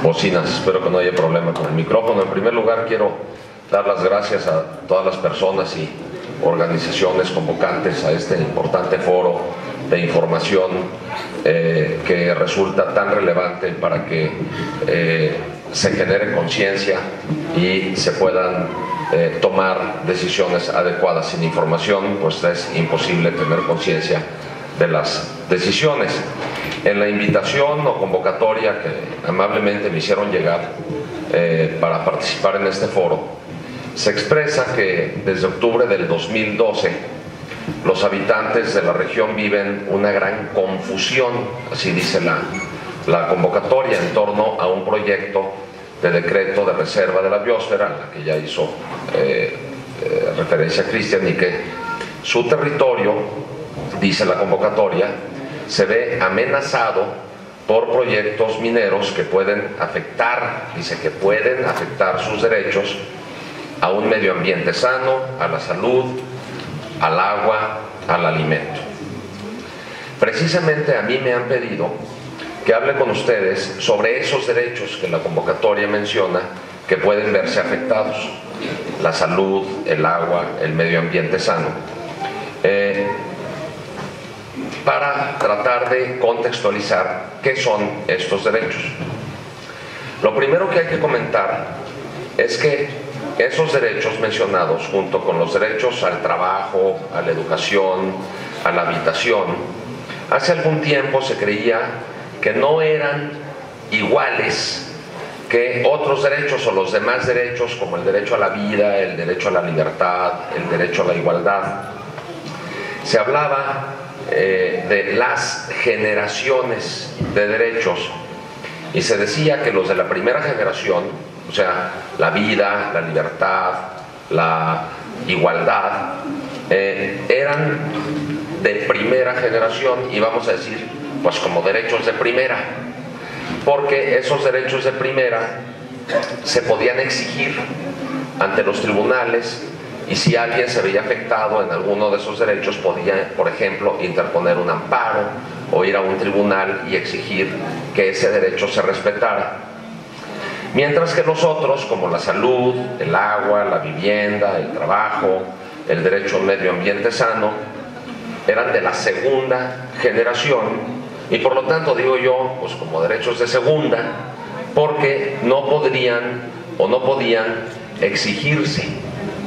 bocinas. Espero que no haya problema con el micrófono. En primer lugar, quiero dar las gracias a todas las personas y organizaciones convocantes a este importante foro de información que resulta tan relevante para que se genere conciencia y se puedan tomar decisiones adecuadas. Sin información, pues es imposible tener conciencia de las decisiones. En la invitación o convocatoria que amablemente me hicieron llegar para participar en este foro, se expresa que desde octubre del 2012 los habitantes de la región viven una gran confusión, así dice la convocatoria, en torno a un proyecto de decreto de reserva de la biosfera, a la que ya hizo referencia Cristian, y que su territorio, dice la convocatoria, se ve amenazado por proyectos mineros que pueden afectar, dice que pueden afectar sus derechos a un medio ambiente sano, a la salud, al agua, al alimento. Precisamente a mí me han pedido que hable con ustedes sobre esos derechos que la convocatoria menciona que pueden verse afectados: la salud, el agua, el medio ambiente sano, para tratar de contextualizar qué son estos derechos. Lo primero que hay que comentar es que esos derechos mencionados, junto con los derechos al trabajo, a la educación, a la habitación, hace algún tiempo se creía que no eran iguales que otros derechos o los demás derechos, como el derecho a la vida, el derecho a la libertad, el derecho a la igualdad. Se hablaba de las generaciones de derechos y se decía que los de la primera generación, o sea, la vida, la libertad, la igualdad, eran de primera generación, y vamos a decir, pues como derechos de primera, porque esos derechos de primera se podían exigir ante los tribunales, y si alguien se veía afectado en alguno de esos derechos podía, por ejemplo, interponer un amparo o ir a un tribunal y exigir que ese derecho se respetara. Mientras que los otros, como la salud, el agua, la vivienda, el trabajo, el derecho a un medio ambiente sano, eran de la segunda generación, y por lo tanto digo yo, pues como derechos de segunda, porque no podrían o no podían exigirse,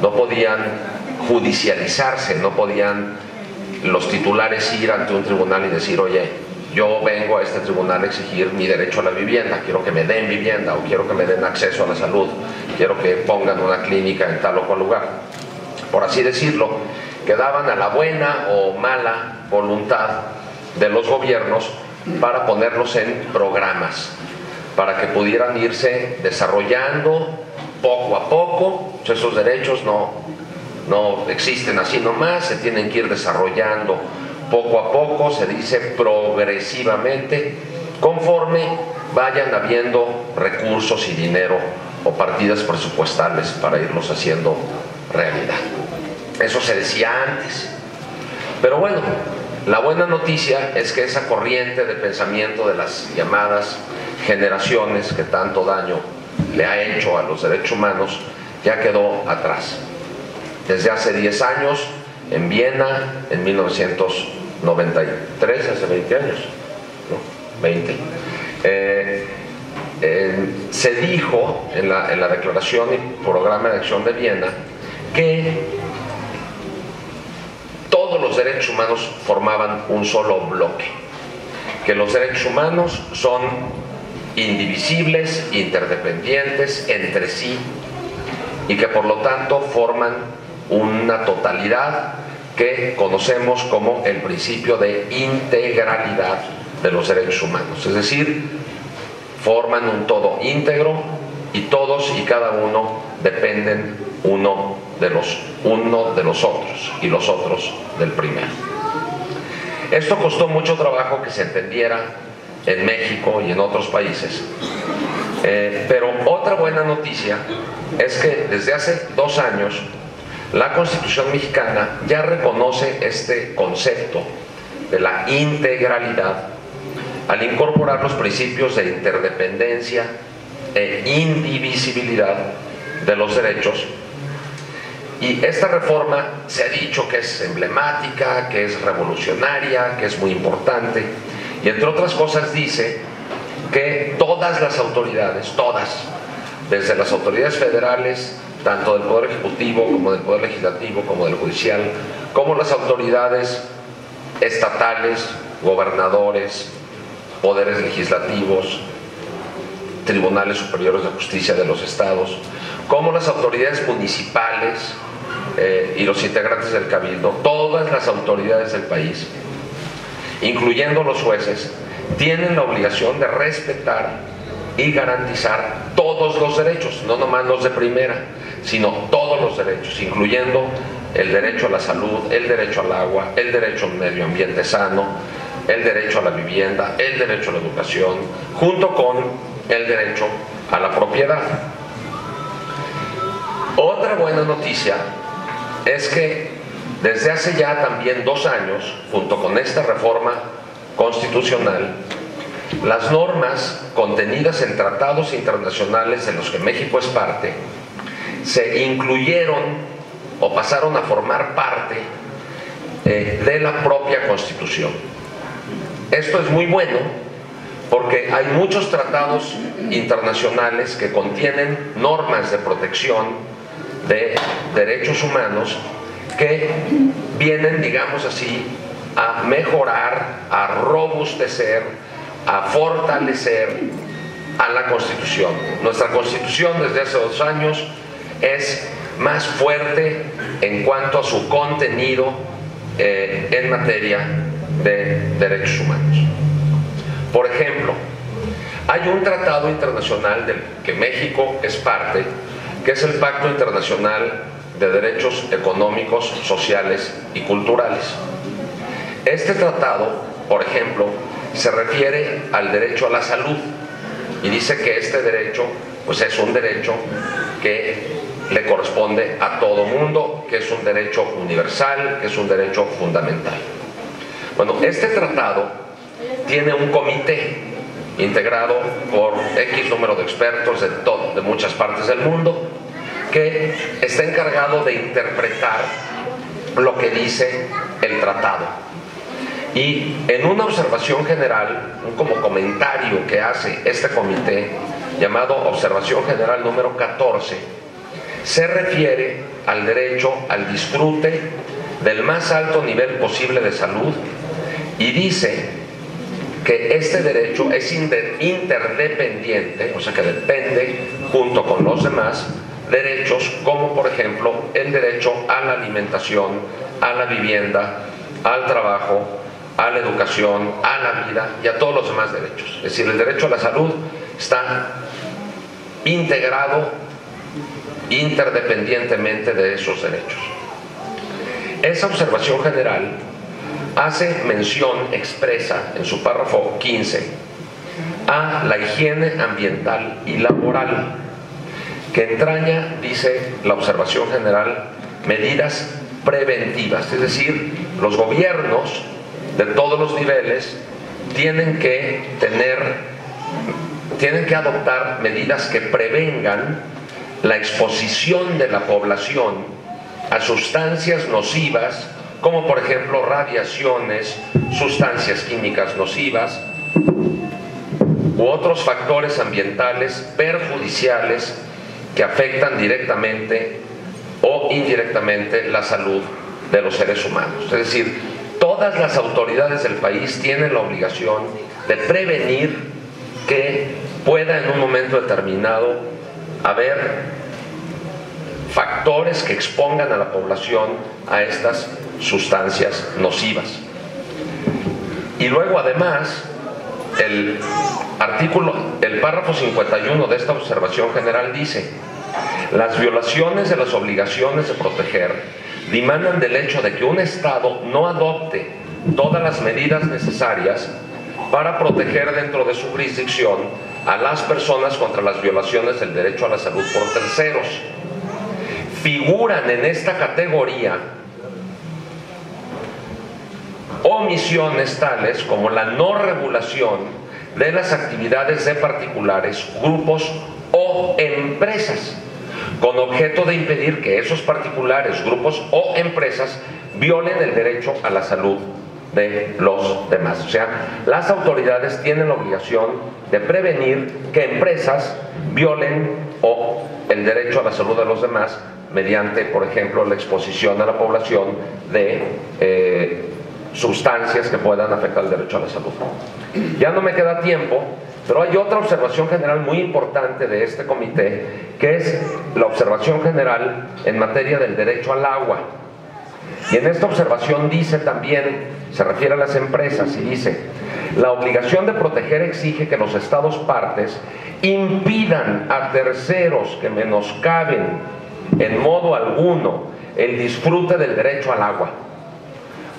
no podían judicializarse, no podían los titulares ir ante un tribunal y decir: oye, yo vengo a este tribunal a exigir mi derecho a la vivienda, quiero que me den vivienda, o quiero que me den acceso a la salud, quiero que pongan una clínica en tal o cual lugar. Por así decirlo, quedaban a la buena o mala voluntad de los gobiernos para ponerlos en programas, para que pudieran irse desarrollando poco a poco. Esos derechos no existen así nomás, se tienen que ir desarrollando poco a poco, se dice progresivamente, conforme vayan habiendo recursos y dinero o partidas presupuestales para irlos haciendo realidad. Eso se decía antes. Pero bueno, la buena noticia es que esa corriente de pensamiento de las llamadas generaciones que tanto daño le ha hecho a los derechos humanos ya quedó atrás. Desde hace 10 años, en Viena, en 1993, hace 20 años, ¿no? 20, se dijo en la Declaración y Programa de Acción de Viena que todos los derechos humanos formaban un solo bloque, que los derechos humanos son indivisibles, interdependientes entre sí, y que por lo tanto forman una totalidad que conocemos como el principio de integralidad de los derechos humanos. Es decir, forman un todo íntegro y todos y cada uno dependen uno de los otros, y los otros del primero. Esto costó mucho trabajo que se entendiera en México y en otros países, pero otra buena noticia es que desde hace 2 años la Constitución mexicana ya reconoce este concepto de la integralidad al incorporar los principios de interdependencia, e indivisibilidad de los derechos. Y esta reforma se ha dicho que es emblemática, que es revolucionaria, que es muy importante, y entre otras cosas dice que todas las autoridades, todas, desde las autoridades federales, tanto del Poder Ejecutivo como del Poder Legislativo, como del Judicial, como las autoridades estatales, gobernadores, poderes legislativos, tribunales superiores de justicia de los estados, como las autoridades municipales y los integrantes del cabildo, todas las autoridades del país, incluyendo los jueces, tienen la obligación de respetar y garantizar todos los derechos, no nomás los de primera, sino todos los derechos, incluyendo el derecho a la salud, el derecho al agua, el derecho a un medio ambiente sano, el derecho a la vivienda, el derecho a la educación, junto con el derecho a la propiedad. Otra buena noticia es que desde hace ya también 2 años, junto con esta reforma constitucional, las normas contenidas en tratados internacionales de los que México es parte se incluyeron o pasaron a formar parte de la propia Constitución. Esto es muy bueno porque hay muchos tratados internacionales que contienen normas de protección de derechos humanos que vienen, digamos así, a mejorar, a robustecer, a fortalecer a la Constitución. Nuestra Constitución desde hace 2 años es más fuerte en cuanto a su contenido en materia de derechos humanos. Por ejemplo, hay un tratado internacional del que México es parte, que es el Pacto Internacional de Derechos Económicos, Sociales y Culturales. Este tratado, por ejemplo, se refiere al derecho a la salud y dice que este derecho pues es un derecho que le corresponde a todo mundo, que es un derecho universal, que es un derecho fundamental. Bueno, este tratado tiene un comité integrado por X número de expertos de muchas partes del mundo que está encargado de interpretar lo que dice el tratado. Y en una observación general, como comentario que hace este comité, llamado Observación General número 14, se refiere al derecho al disfrute del más alto nivel posible de salud y dice que este derecho es interdependiente, o sea que depende junto con los demás derechos, como por ejemplo el derecho a la alimentación, a la vivienda, al trabajo, a la educación, a la vida y a todos los demás derechos. Es decir, el derecho a la salud está integrado interdependientemente de esos derechos. Esa observación general hace mención expresa en su párrafo 15 a la higiene ambiental y laboral, que entraña, dice la observación general, medidas preventivas, es decir, los gobiernos de todos los niveles tienen que adoptar medidas que prevengan la exposición de la población a sustancias nocivas, como por ejemplo radiaciones, sustancias químicas nocivas u otros factores ambientales perjudiciales que afectan directamente o indirectamente la salud de los seres humanos. Es decir, todas las autoridades del país tienen la obligación de prevenir que pueda en un momento determinado haber factores que expongan a la población a estas sustancias nocivas. Y luego además el párrafo 51 de esta observación general dice: las violaciones de las obligaciones de proteger dimanan del hecho de que un Estado no adopte todas las medidas necesarias para proteger dentro de su jurisdicción a las personas contra las violaciones del derecho a la salud por terceros. Figuran en esta categoría omisiones tales como la no regulación de las actividades de particulares, grupos o empresas, con objeto de impedir que esos particulares, grupos o empresas violen el derecho a la salud de los demás. O sea, las autoridades tienen la obligación de prevenir que empresas violen el derecho a la salud de los demás mediante, por ejemplo, la exposición a la población de sustancias que puedan afectar el derecho a la salud. Ya no me queda tiempo, pero hay otra observación general muy importante de este comité, que es la observación general en materia del derecho al agua. Y en esta observación dice también, se refiere a las empresas y dice: la obligación de proteger exige que los estados partes impidan a terceros que menoscaben en modo alguno el disfrute del derecho al agua.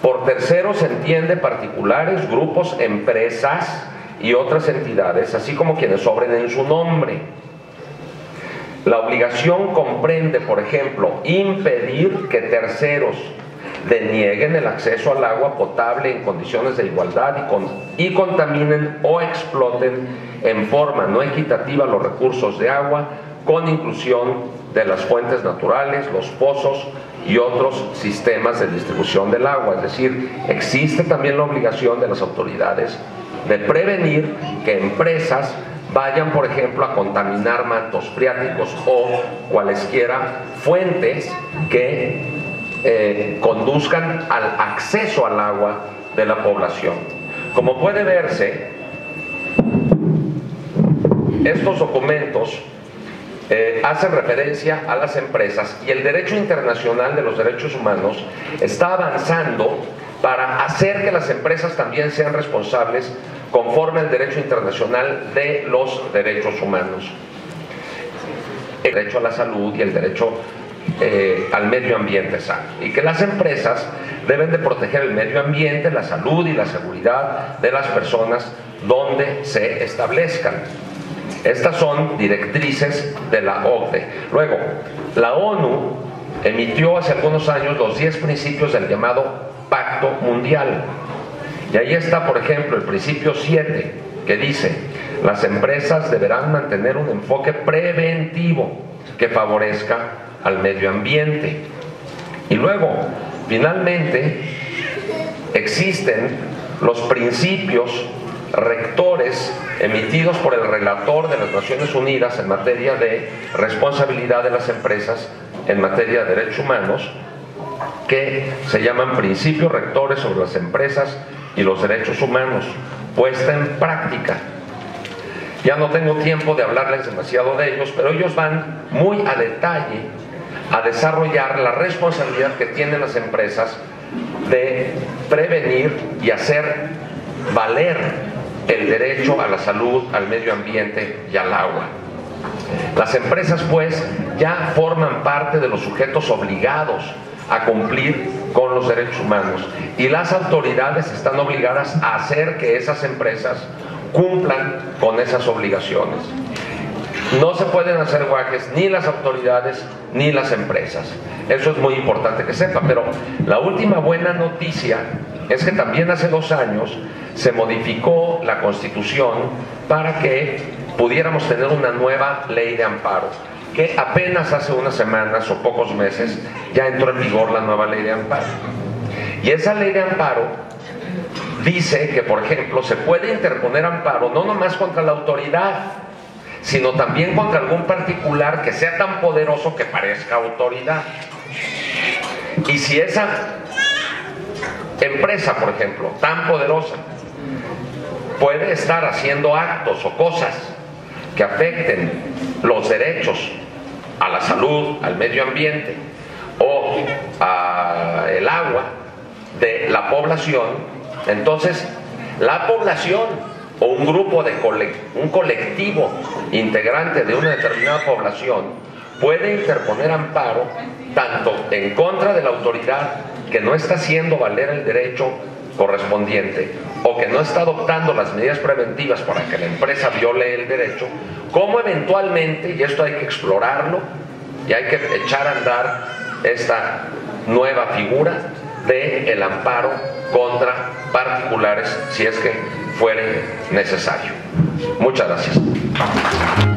Por terceros se entiende particulares, grupos, empresas y otras entidades, así como quienes obren en su nombre. La obligación comprende, por ejemplo, impedir que terceros denieguen el acceso al agua potable en condiciones de igualdad y contaminen o exploten en forma no equitativa los recursos de agua, con inclusión de las fuentes naturales, los pozos y otros sistemas de distribución del agua. Es decir, existe también la obligación de las autoridades de prevenir que empresas vayan, por ejemplo, a contaminar mantos freáticos o cualesquiera fuentes que conduzcan al acceso al agua de la población. Como puede verse, estos documentos hacen referencia a las empresas, y el derecho internacional de los derechos humanos está avanzando para hacer que las empresas también sean responsables conforme al derecho internacional de los derechos humanos. El derecho a la salud y el derecho al medio ambiente sano, y que las empresas deben de proteger el medio ambiente, la salud y la seguridad de las personas donde se establezcan. Estas son directrices de la OCDE. Luego, la ONU emitió hace algunos años los 10 principios del llamado Pacto Mundial. Y ahí está, por ejemplo, el principio 7, que dice: las empresas deberán mantener un enfoque preventivo que favorezca al medio ambiente. Y luego, finalmente, existen los principios rectores emitidos por el relator de las Naciones Unidas en materia de responsabilidad de las empresas en materia de derechos humanos, que se llaman principios rectores sobre las empresas y los derechos humanos, puesta en práctica. Ya no tengo tiempo de hablarles demasiado de ellos, pero ellos van muy a detalle a desarrollar la responsabilidad que tienen las empresas de prevenir y hacer valer el derecho a la salud, al medio ambiente y al agua. Las empresas, pues, ya forman parte de los sujetos obligados a cumplir con los derechos humanos, y las autoridades están obligadas a hacer que esas empresas cumplan con esas obligaciones. No se pueden hacer guajes ni las autoridades ni las empresas. Eso es muy importante que sepa. Pero la última buena noticia es que también hace 2 años se modificó la Constitución para que pudiéramos tener una nueva ley de amparo, que apenas hace unas semanas o pocos meses ya entró en vigor la nueva ley de amparo. Y esa ley de amparo dice que, por ejemplo, se puede interponer amparo no nomás contra la autoridad, sino también contra algún particular que sea tan poderoso que parezca autoridad. Y si esa empresa, por ejemplo, tan poderosa, puede estar haciendo actos o cosas que afecten los derechos a la salud, al medio ambiente o al agua de la población, entonces la población o un grupo un colectivo integrante de una determinada población puede interponer amparo tanto en contra de la autoridad que no está haciendo valer el derecho correspondiente o que no está adoptando las medidas preventivas para que la empresa viole el derecho, como eventualmente, y esto hay que explorarlo y hay que echar a andar esta nueva figura del amparo contra particulares si es que fuere necesario. Muchas gracias.